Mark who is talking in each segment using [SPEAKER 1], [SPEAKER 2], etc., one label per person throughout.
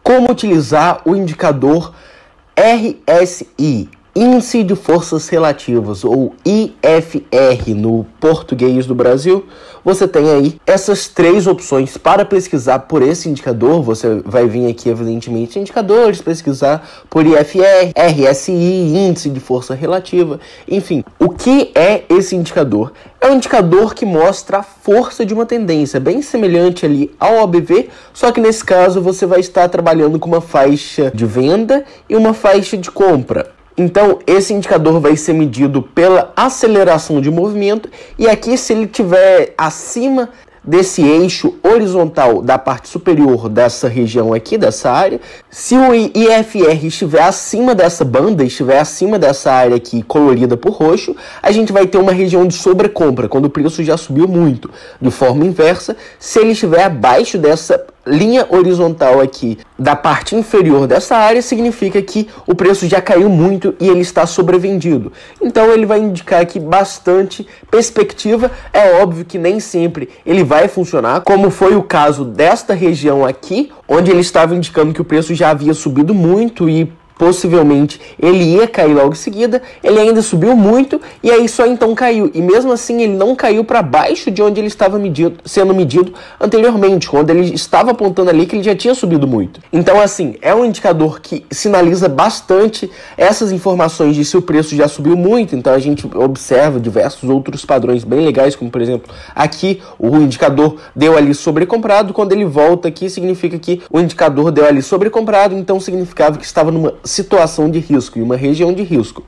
[SPEAKER 1] como utilizar o indicador RSI, Índice de Forças Relativas, ou IFR no português do Brasil. Você tem aí essas três opções para pesquisar por esse indicador. Você vai vir aqui, evidentemente, indicadores, pesquisar por IFR, RSI, Índice de Força Relativa, enfim. O que é esse indicador? É um indicador que mostra a força de uma tendência, bem semelhante ali ao OBV, só que nesse caso você vai estar trabalhando com uma faixa de venda e uma faixa de compra. Então, esse indicador vai ser medido pela aceleração de movimento, e aqui, se ele estiver acima desse eixo horizontal da parte superior dessa região aqui, dessa área, se o IFR estiver acima dessa banda, estiver acima dessa área aqui colorida por roxo, a gente vai ter uma região de sobrecompra, quando o preço já subiu muito. De forma inversa, se ele estiver abaixo dessa linha horizontal aqui da parte inferior dessa área, significa que o preço já caiu muito e ele está sobrevendido. Então ele vai indicar aqui bastante perspectiva. É óbvio que nem sempre ele vai funcionar, como foi o caso desta região aqui, onde ele estava indicando que o preço já havia subido muito e possivelmente ele ia cair logo em seguida. Ele ainda subiu muito e aí só então caiu, e mesmo assim ele não caiu para baixo de onde ele estava sendo medido anteriormente, quando ele estava apontando ali que ele já tinha subido muito. Então, assim, é um indicador que sinaliza bastante essas informações de se o preço já subiu muito. Então a gente observa diversos outros padrões bem legais, como por exemplo aqui o indicador deu ali sobrecomprado. Quando ele volta aqui, significa que o indicador deu ali sobrecomprado, então significava que estava numa situação de risco, em uma região de risco.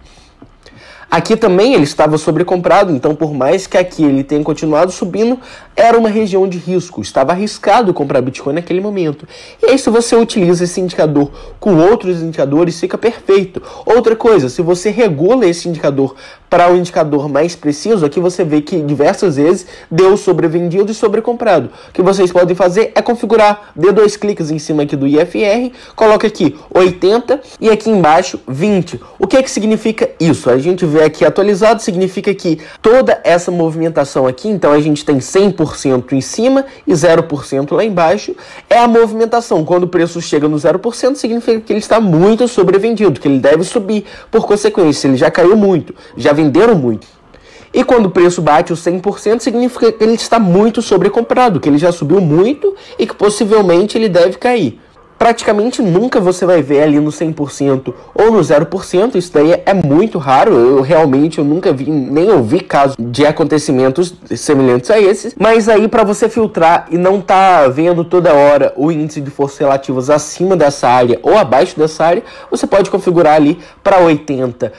[SPEAKER 1] Aqui também ele estava sobrecomprado, então por mais que aqui ele tenha continuado subindo, era uma região de risco, estava arriscado comprar Bitcoin naquele momento. E aí, se você utiliza esse indicador com outros indicadores, fica perfeito. Outra coisa, se você regula esse indicador para um indicador mais preciso, aqui você vê que diversas vezes deu sobrevendido e sobrecomprado. O que vocês podem fazer é configurar, dê 2 cliques em cima aqui do IFR, coloca aqui 80 e aqui embaixo 20. O que é que significa isso? A gente vê aqui atualizado, significa que toda essa movimentação aqui, então a gente tem 100% em cima e 0% lá embaixo, é a movimentação. Quando o preço chega no 0%, significa que ele está muito sobrevendido, que ele deve subir. Por consequência, ele já caiu muito, já venderam muito. E quando o preço bate os 100%, significa que ele está muito sobrecomprado, que ele já subiu muito e que possivelmente ele deve cair. Praticamente nunca você vai ver ali no 100% ou no 0%, isso daí é muito raro. Eu nunca vi, nem ouvi casos de acontecimentos semelhantes a esses. Mas aí, para você filtrar e não tá vendo toda hora o índice de forças relativas acima dessa área ou abaixo dessa área, você pode configurar ali para 80%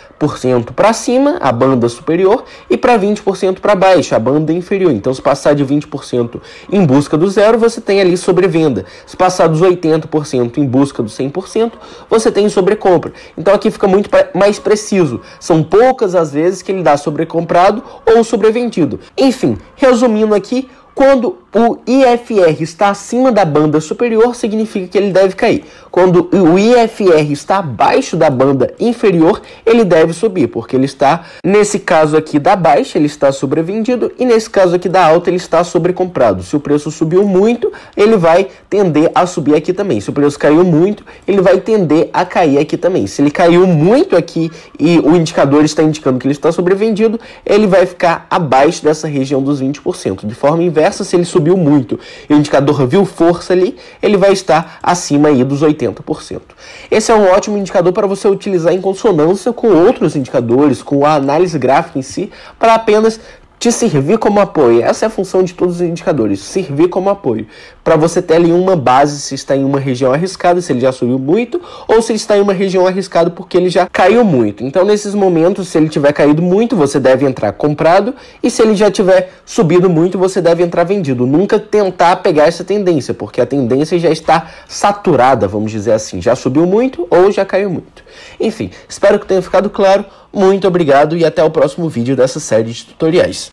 [SPEAKER 1] para cima, a banda superior, e para 20% para baixo, a banda inferior. Então, se passar de 20% em busca do zero, você tem ali sobrevenda. Se passar dos 80% em busca do 100%, você tem sobrecompra. Então aqui fica muito mais preciso. São poucas as vezes que ele dá sobrecomprado ou sobrevendido. Enfim, resumindo aqui, quando o IFR está acima da banda superior, significa que ele deve cair. Quando o IFR está abaixo da banda inferior, ele deve subir, porque ele está, nesse caso aqui da baixa, ele está sobrevendido, e nesse caso aqui da alta, ele está sobrecomprado. Se o preço subiu muito, ele vai tender a subir aqui também. Se o preço caiu muito, ele vai tender a cair aqui também. Se ele caiu muito aqui e o indicador está indicando que ele está sobrevendido, ele vai ficar abaixo dessa região dos 20%. De forma inversa, se ele subiu muito e o indicador viu força ali, ele vai estar acima aí dos 80%. Esse é um ótimo indicador para você utilizar em consonância com outros indicadores, com a análise gráfica em si, para apenas te servir como apoio. Essa é a função de todos os indicadores, servir como apoio, para você ter ali uma base se está em uma região arriscada, se ele já subiu muito, ou se ele está em uma região arriscada porque ele já caiu muito. Então, nesses momentos, se ele tiver caído muito, você deve entrar comprado, e se ele já tiver subido muito, você deve entrar vendido. Nunca tentar pegar essa tendência, porque a tendência já está saturada, vamos dizer assim, já subiu muito ou já caiu muito. Enfim, espero que tenha ficado claro. Muito obrigado e até o próximo vídeo dessa série de tutoriais.